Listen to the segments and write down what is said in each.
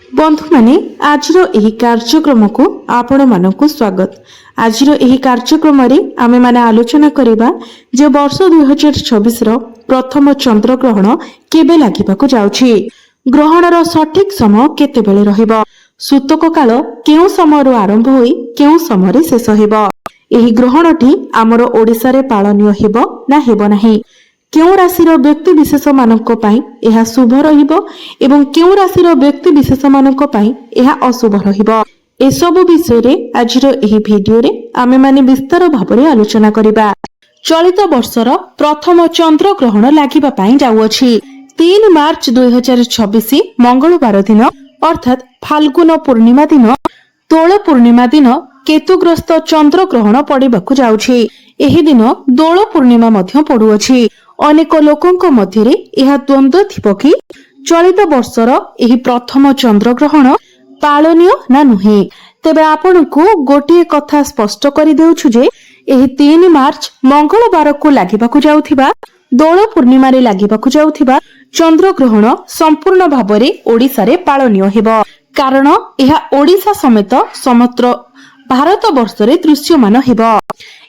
बंधु माने आजिर एही कार्यक्रम को आपण मानकु स्वागत। आजिर एही कार्यक्रम रे आमे माने आलोचना करिबा जे वर्ष 2026 रो प्रथम चंद्र ग्रहण केबे लागिबाकु जाउछि, ग्रहणर सठिक समय केते बेले रहिबो, सूतक काल केउ समयरो आरंभ होई केउ समय शेष हेबो, एही ग्रहणटी हमर ओडिसा रे पालनीय हेबो ना हेबो नाही, केउ राशिर व्यक्ति विशेष मानक पई एहा शुभ रहिबो एवं केउ राशिर व्यक्ति विशेष मानक पई एहा अशुभ रहिबो। ए सब विषय रे आजिर एही भिडियो रे आमे माने विस्तार भाबरे आलोचना करिबा। चलित वर्षर प्रथम चंद्र ग्रहण लागिबा पई जाउअछि 3 मार्च 2026 मंगलवार दिन अर्थात फाल्गुन पूर्णिमा दिन दोल पूर्णिमा दिन केतुग्रस्त चंद्र ग्रहण पड़िबाकु जाउछि। एही दिन दोल पूर्णिमा मध्य पड़ुअछि। अनेक लोकंक मध्यरे एहा द्वंद्व थिबो कि चलित वर्षर एही प्रथम चंद्र ग्रहण पालनीय ना नुहे। तेबे आपनकु गोटिए कथा स्पष्ट करि देउछु जे एही 3 मार्च मंगलवार को लागिबाकु जाउथिबा दोल पूर्णिमा रे लागिबाकु जाउथिबा चंद्र ग्रहण संपूर्ण भाबरे ओडिसा रे पालनीय हेबो, कारण एहा ओडिसा समेत समग्र भारत वर्ष रे दृश्यमान हेबो।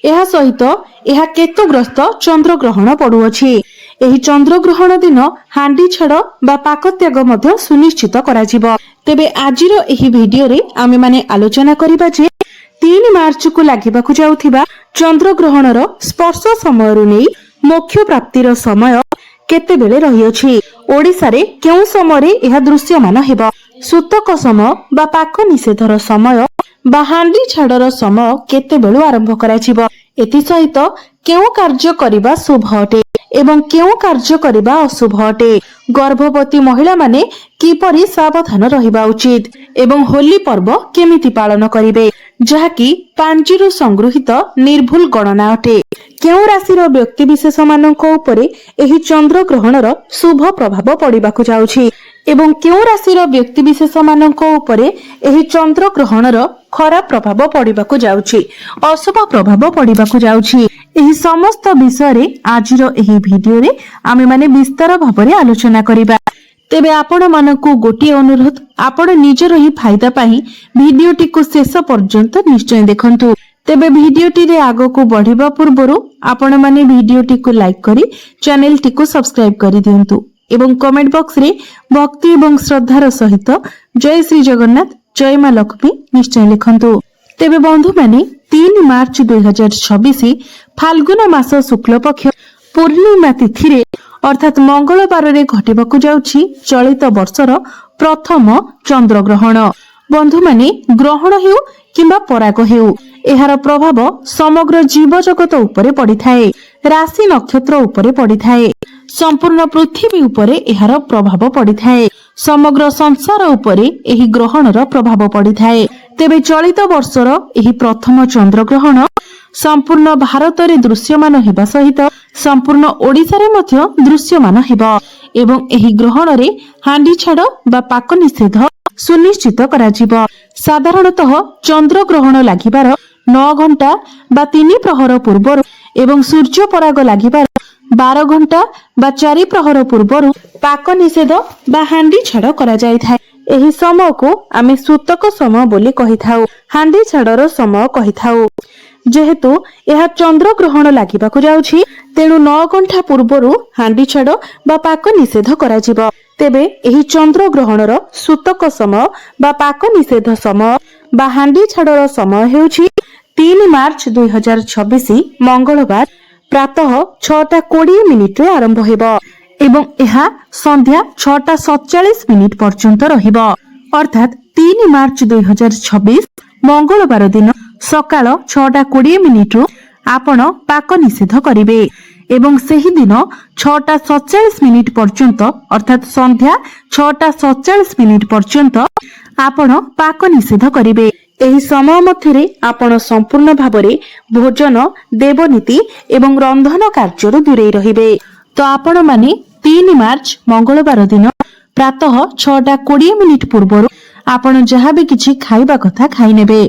एहा सहित एहा केतुग्रस्त चंद्र ग्रहण पड़ुअछि। एही चंद्र ग्रहण दिन हांडी छाड़ बा पाक त्याग मध्य सुनिश्चित कराजिबो। तेबे आजिर एही भिडियो रे आमे माने आलोचना करिबा जे 3 मार्च को लागिबाकु जाउथिबा चंद्र ग्रहणर स्पर्श समय रु नै मोक्ष प्राप्तिर समय केते बेले रहिअछि, ओडिसा रे केउ समय रे एहा दृश्यमान हेबो, सूतक समय बा पाक निषेधर समय बा हांडी छाड़र समय केते बेलु आरंभ कराजिबो, एति सहित केउ कार्य करिबा शुभ अटे एवं केउ कार्य करिबा अशुभ अटे, गर्भवती महिला माने किपरि सावधान रहिबा उचित एवं होली पर्व केमिति पालन करिवे जहाकि पांजीरु संगृहित निर्भुल गणना अटे। केउ राशिर व्यक्ति विशेष मानक उपरे एही चंद्र ग्रहणर शुभ प्रभाव पड़िबाकु जाउछि एवं केउ राशिर व्यक्ति विशेष मानक उपरे एही चंद्र ग्रहणर खराब प्रभाव पड़िबाकु जाउछि, अशुभ प्रभाव पड़िबाकु जाउछि। एही समस्त विषय रे आजिर एही भिडियो रे आमे माने विस्तार भाबरे आलोचना करिबा। तेबे आपण मानकु गोटी अनुरोध, आपण निजर ही फायदा पाही भिडियोटी को शेष पर्यंत निश्चय देखंतु। तेबे भिडियोटी रे आगो को बढ़िबा पूर्वरु आपण माने भिडियोटी को लाइक करी चैनल टी को सब्सक्राइब करी दियंतु एवं कमेंट बॉक्स रे भक्ति एवं श्रद्धार सहित जय श्री जगन्नाथ जय मां लक्ष्मी निश्चय लिखंतु। तेबे बंधु माने 3 मार्च 2026 फाल्गुन मास शुक्ल पक्ष पूर्णिमा तिथि रे अर्थात मंगलवार रे घटिबाकु जाउछि चलित वर्षर प्रथम चंद्र ग्रहण। बंधु माने ग्रहण हेउ किंबा पराग हेउ एहार प्रभाव समग्र जीव जगत उपरे पड़िथाए, राशि नक्षत्र उपरे पड़िथाए, संपूर्ण पृथ्वी उपरे एहार प्रभाव पड़िथाए, समग्र संसार उपरे एही ग्रहणर प्रभाव पड़िथाए। तेबे चलित वर्षर एही प्रथम चंद्र ग्रहण संपूर्ण भारत रे दृश्यमान हेबा सहित संपूर्ण ओडिसा रे मध्य दृश्यमान हेबो एवं एही ग्रहण रे हांडी छाड़ बा पाक निषेध सुनिश्चित कराजिबो। साधारणतः चंद्र ग्रहण लागिबार 9 घंटा बा 3 प्रहर पूर्वरु एवं सूर्य पराग लागिबार 12 घंटा बा 4 प्रहर पूर्वरु पाक निषेध बा हांडी छाड़ करा जाय थाए। एही समय को आमे सूतक समय बोली कहिथाउ, हांडी छाड़र समय कहिथाउ। जेहेतु यह चंद्र ग्रहण लागिबाकु जाउछि तेणु 9 घंटा पूर्वरु हांडी छाड़ बा पाक निषेध कराजिबो। तेबे एही चंद्र ग्रहणर सूतक समय बा पाक निषेध समय बा हांडी छाड़र समय हेउछि 3 मार्च 2026 मंगलवार प्रातः 6:20 रे आरंभ हेबो एवं एहा संध्या 6:47 पर्यंत रहिबो, अर्थात 3 मार्च 2026 मंगलवार दिन सकाळ 6:20 रु आपण पाक निषेध करिवे एवं सेही दिन 6:47 पर्यंत अर्थात संध्या 6:47 पर्यंत आपण पाक निषेध करिवे। एही समय मध्यरे आपण संपूर्ण भाबरे भोजन देवनीति एवं रंधन कार्य दूरे रहिबे। तो आपण माने 3 मार्च मंगलवार दिन प्रातः 6:20 पूर्वरु आपण जहाँ भी किछि खाइबा कथा खाइ नेबे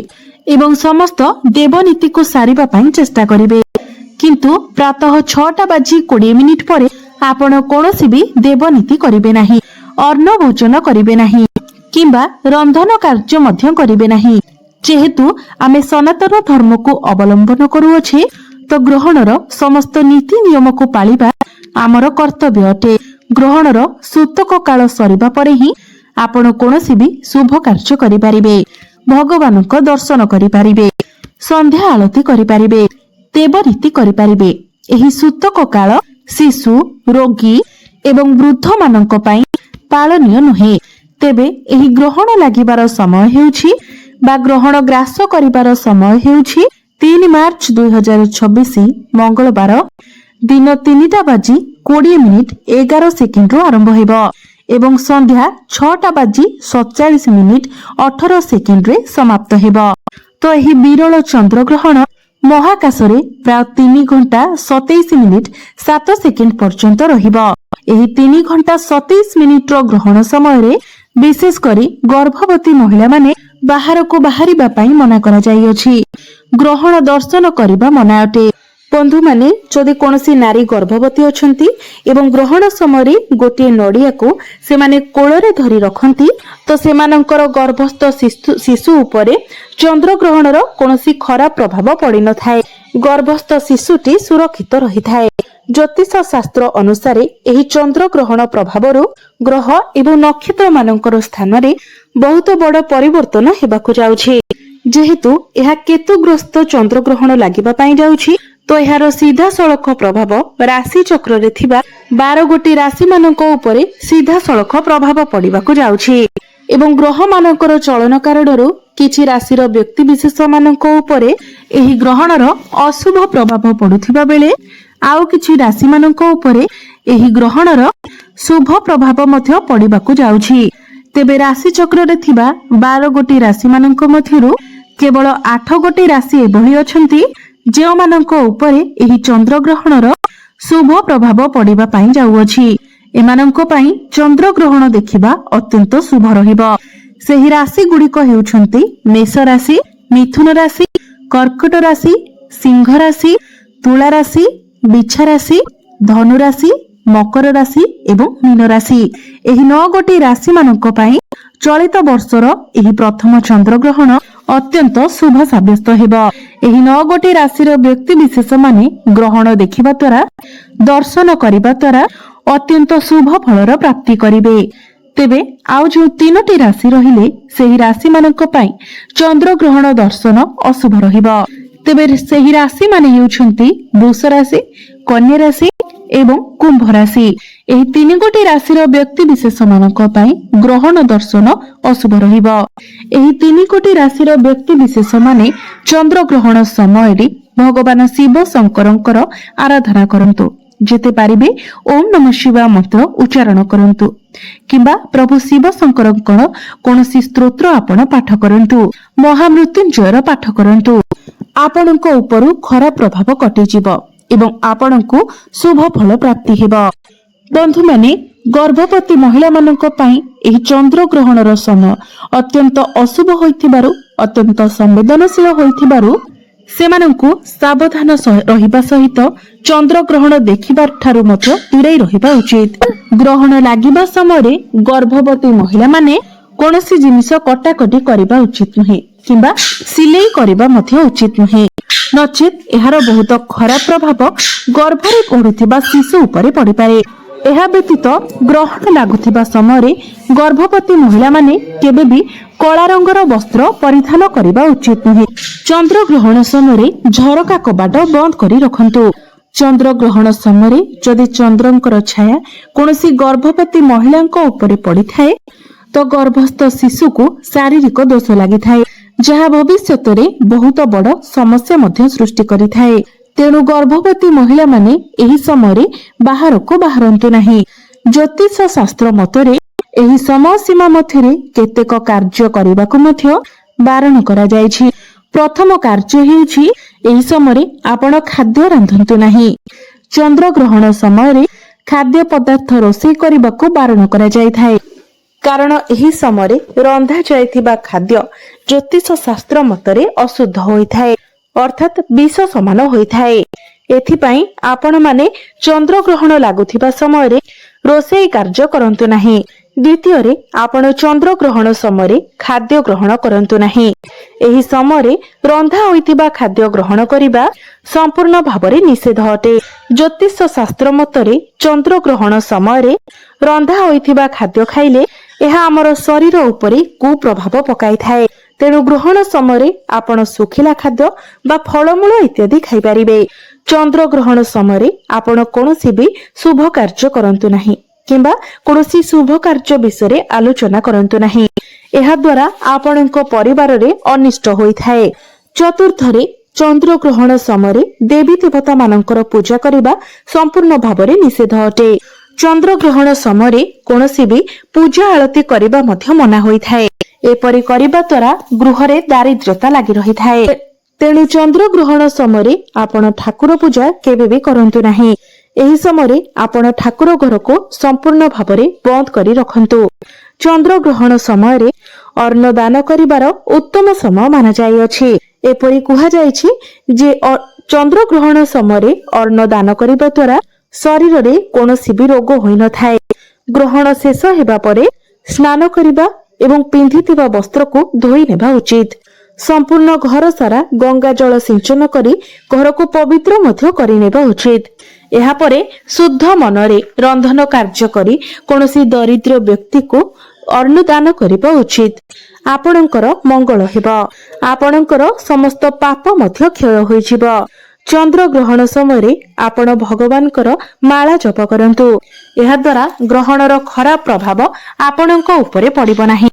एवं समस्त देवनीति को सारिबा पई चेष्टा करिवे, किंतु प्रातः 6:20 परे आपण कोनोसी भी देवनीति करिवे नाही, अन्न भोजन करिवे नाही, किंबा रंधन कार्य मध्य करिवे नाही। जेहेतु आमे सनातन धर्म को अवलंबन करुअछे तो ग्रहणर समस्त नीति नियम को पालिबा आमर कर्तव्य अटे। ग्रहणर सूतक काल सरिबा परे ही आपण कोनोसी भी शुभ कार्य करि पारिबे, भगवानक दर्शन करि पारिबे, संध्या आलती करि पारिबे, देव रीति करि पारिबे। एही सूतक काल शिशु, रोगी एवं वृद्ध मानक पई पालनीय नुहे। तेबे एही ग्रहण लागिबार समय हेउछि बा ग्रहण ग्रास करिबार समय हेउछि 3 मार्च 2026 मंगलवार दिन 3:20 रु आरंभ हेबो एवं संध्या 6:47 रे समाप्त हेबो। तो एही विरल चंद्र ग्रहण महाकाशरे प्राय 3 घंटा 27 मिनिट 7 सेकेंड पर्यंत रहिबो। एही 3 घंटा 27 मिनिट रो ग्रहण समय रे विशेष करी गर्भवती महिला माने बाहर को बाहरिबा पई मना करा जाई अछि। ग्रहण दर्शन करिबा मना अटे। बंधु माने जदि कोनोसी नारी गर्भवती अछंती एवं ग्रहण समय गोटे नड़िया को से माने कोଳରେ धरी रखंती तो सेमानंकर गर्भस्थ शिशु उपरे चंद्र ग्रहणर कोनोसी खराब प्रभाव पड़ी न थाए। गर्भस्थ शिशुटी सुरक्षित रही थाए। ज्योतिष शास्त्र अनुसारे एही चंद्र ग्रहण प्रभावरु ग्रह एवं नक्षत्र मानकर स्थान रे बहुत बड़ परिवर्तन हेबाकु जाउछि। जेहेतु एहा केतुग्रस्त चंद्र ग्रहण लागिबा पई जाउछि तो एहार सीधा सड़क प्रभाव राशि चक्र रे थिबा 12 गोटी राशि मानक उपरे सीधा सड़क प्रभाव पड़िबाकु जाउछि एवं ग्रह मानकर चलन कारणरू किछि राशिर व्यक्ति विशेष मानक उपरे एही ग्रहणर अशुभ प्रभाव पडुथिबा बेले आउ किछि राशि मानक उपरे एही ग्रहणर शुभ प्रभाव मध्य पड़िबाकु जाउछि। तेबे राशि चक्र रे थिबा 12 गोटी राशि मानक मध्यरु केवल 8 गोटी राशि एभଳି अछंती जेओ मानक उपरे एही चंद्र ग्रहणर शुभ प्रभाव पड़िबा पई जाउअछि। एमानंको पई चंद्र ग्रहण देखिबा अत्यंत शुभ रहिबो। सेही राशि गुड़िक हेउछंती मेष राशि, मिथुन राशि, कर्कट राशि, सिंह राशि, तुला राशि, बिच्छा राशि, धनु राशि, मकर राशि एवं मीन राशि। एही 9 गोटी राशि मानक पई चलित वर्षर एही प्रथम चंद्र ग्रहण अत्यंत शुभ साब्यस्त हेबो। एही 9 गोटी राशिर व्यक्ति विशेष माने ग्रहण देखिबा द्वारा दर्शन करिबा द्वारा अत्यंत शुभ फलर प्राप्ति करिवे। तेबे आउ जो 3टी राशि रहिले सेही राशि मानक पई चंद्र ग्रहण दर्शन अशुभ रहिबो। तेबे सेही राशि माने हेउछंती वृष राशि, कन्या राशि एवं कुंभ राशि। एही 3 गोटी राशिर व्यक्ति विशेष मानक पई ग्रहण दर्शन अशुभ रहिबो। एही 3 गोटी राशिर व्यक्ति विशेष माने चंद्र ग्रहण समय रे भगवान शिव शंकरंकर आराधना करंतु। जेते पारिबे ओम नमः शिवाय मंत्र उच्चारण करंतु किंबा प्रभु शिव शंकरंकर कोनोसी स्तोत्र आपण पाठ करंतु, महामृत्युंजयर पाठ करंतु। आपणको उपरु खराब प्रभाव कटि जिवो एवं आपणको शुभ फल प्राप्ति हेबो। बंधु माने गर्भवती महिला मानक पई एही चंद्र ग्रहणर समय अत्यंत अशुभ होइथिबारु अत्यंत संवेदनशील होइथिबारु सेमानंकु सावधान रहिबा सहित चंद्र ग्रहण देखिबार ठारू मध्य दूरै रहिबा उचित। ग्रहण लागिबा समय गर्भवती महिला माने कोनोसी जिनिस कटाकटी करिबा उचित नुहे किंबा सिलेई करिबा मध्य उचित नुहे, नचेत एहार बहुत खराब प्रभाव गर्भरे पढुथिबा शिशु उपरे पड़ि पारे। एहा व्यतीत ग्रहण लागुथिबा समय गर्भवती महिला माने केबे भी कला रंगर वस्त्र परिधान करिबा उचित नुहे। चंद्र ग्रहण समय झरका कबाट बंद करी रखंतु। चंद्र ग्रहण समय जदि चंद्रंकर छाया कोनोसी गर्भवती महिलांक उपरे पड़ी थाए तो गर्भस्थ शिशु को शारीरिक दोष लागि थाए, जहा भविष्यत रे बहुत बड़ समस्या मध्य सृष्टि करि थाए। तेणु गर्भवती महिला माने एही समय बाहर को बाहरंतु नाही। ज्योतिष शास्त्र मतरे एही समय सीमा मध्यरे केतेक कार्य करिबाकु मध्य बारण करा जायछि। प्रथम कार्य हेउछि एही समय आपण खाद्य रांधंतु नाही। चंद्र ग्रहण समय खाद्य पदार्थ रोषेई करिबाकु बारण करा जाय थाए, कारण एही समय रंधा जायथिबा खाद्य ज्योतिष शास्त्र मतरे अशुद्ध होई थाए, अर्थात विष समान होई थाए। एथिपाई आपण माने चंद्र ग्रहण लागुथिबा समय रोषेई कार्य करंतु नाही। द्वितीय आपण चंद्र ग्रहण समय खाद्य ग्रहण करंतु नाही। एही समय रंधा होइतिबा खाद्य ग्रहण करिबा संपूर्ण भावरे निषेध अटे। ज्योतिष शास्त्र मतरे चंद्र ग्रहण समय रंधा होइतिबा खाद्य खाइले यह आमर शरीर उपरे कुप्रभाव पकाई थाए। तेणु ग्रहण समय आपण सुखिला खाद्य बा फलमूल इत्यादि खाई पारिबे। चंद्र ग्रहण समय आपण कोनोसी भी शुभ कार्य करंतु नाही किंबा कोनोसी शुभ कार्य विषय आलोचना करंतु नाही। एहा द्वारा आपणको परिवार रे अनिष्ट होई थाए। चतुर्थरे चंद्र ग्रहण समय देवी देवता मानकर पूजा करिबा संपूर्ण भावरे निषेध अटे। चंद्र ग्रहण समय कोनोसी भी पूजा आरती करिबा मध्य मना होई थाए। एपरि करिबा द्वारा गृह रे दारिद्र्यता लागि रही थाए। तेणु चंद्र ग्रहण समय आपण ठाकुर पूजा केबे भी करंतु नाही। एही समय आपण ठाकुर घर को संपूर्ण भावरे बंद करी रखंतु। चंद्र ग्रहण समय अन्न दान करिबार उत्तम समय माना जाय अछि। एपरि कुहा जायछि जे चंद्र ग्रहण समय अन्न दान करिबा द्वारा शरीर रे कोनोसी भी रोग होई न थाए। ग्रहण शेष हेबा परे स्नान करिबा एवं पिंधिथिबा वस्त्र को धोई नेबा उचित। संपूर्ण घर सारा गंगा जल सिंचन करी घर को पवित्र मध्य करि नेबा उचित। एहा परे शुद्ध मनरे रंधन कार्य करी कोनोसी दरिद्र व्यक्ति को अन्न दान करिबा उचित। आपणकर मंगल हेबा। आपणकर समस्त पाप मध्य क्षय होई जिवो। चंद्र ग्रहण समय आपण भगवानकर माला जप करंतु। एहा द्वारा ग्रहणर खराब प्रभाव आपणक उपरे पड़िबो नाही।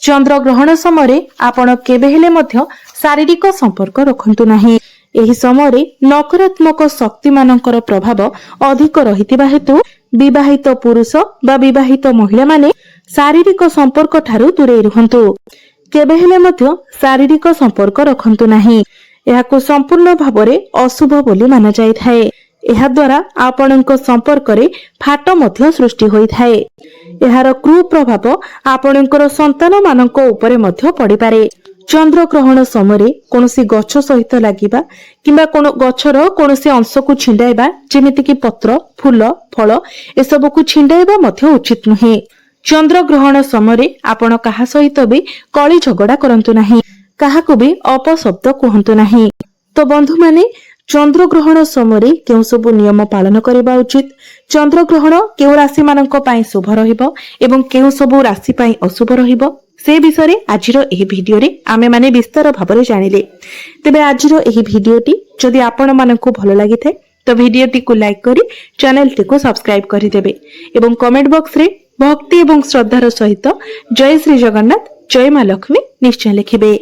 चंद्र ग्रहण समय आपण केबे हेले मध्य शारीरिक संपर्क रखंतु नाही। एही समय नकारात्मक शक्ति मानकर प्रभाव अधिक रहितिबा हेतु विवाहित पुरुष बा विवाहित महिला माने शारीरिक संपर्क ठारू दूरे रहंतु। केबे हेले मध्य शारीरिक संपर्क रखंतु नाही। एहाको संपूर्ण भावरे अशुभ बोली माना जाय थाए। एहा द्वारा आपणक संपर्क रे फाट मध्य सृष्टि होई थाए। एहार कुप्रभाव आपणकर संतान मानक उपरे मध्य पड़ी पारे। चंद्र ग्रहण समय कोनोसी गछ सहित लागिबा किंबा कोनो गछर कोनोसी अंश को छिंडाइबा जेमिति कि पत्र फूल फल एसबु को छिंडाइबा मध्य उचित नुहे। चंद्र ग्रहण समय आपण काहा सहित भी कଳି झगड़ा करंतु नाही। काहाकु भी अपशब्द कहंतु नाही। तो बंधु माने चंद्र ग्रहण समय केउ सब नियम पालन करबा उचित। चंद्र ग्रहण केउ राशि मानक पई शुभ रहिबो एवं केउ सब राशि पई अशुभ रहिबो से विषय आजिर एही भिडियो रे आमे माने विस्तार भाबरे जानिले। तबे आजिर एही भिडियोटी जदि आपण मानकु भलो लागिथे तो भिडियोटी को लाइक करी चैनल टी को सब्सक्राइब करि देबे एवं कमेंट बॉक्स रे भक्ति एवं श्रद्धार सहित जय श्री जगन्नाथ जय मां लक्ष्मी निश्चय लिखिबे।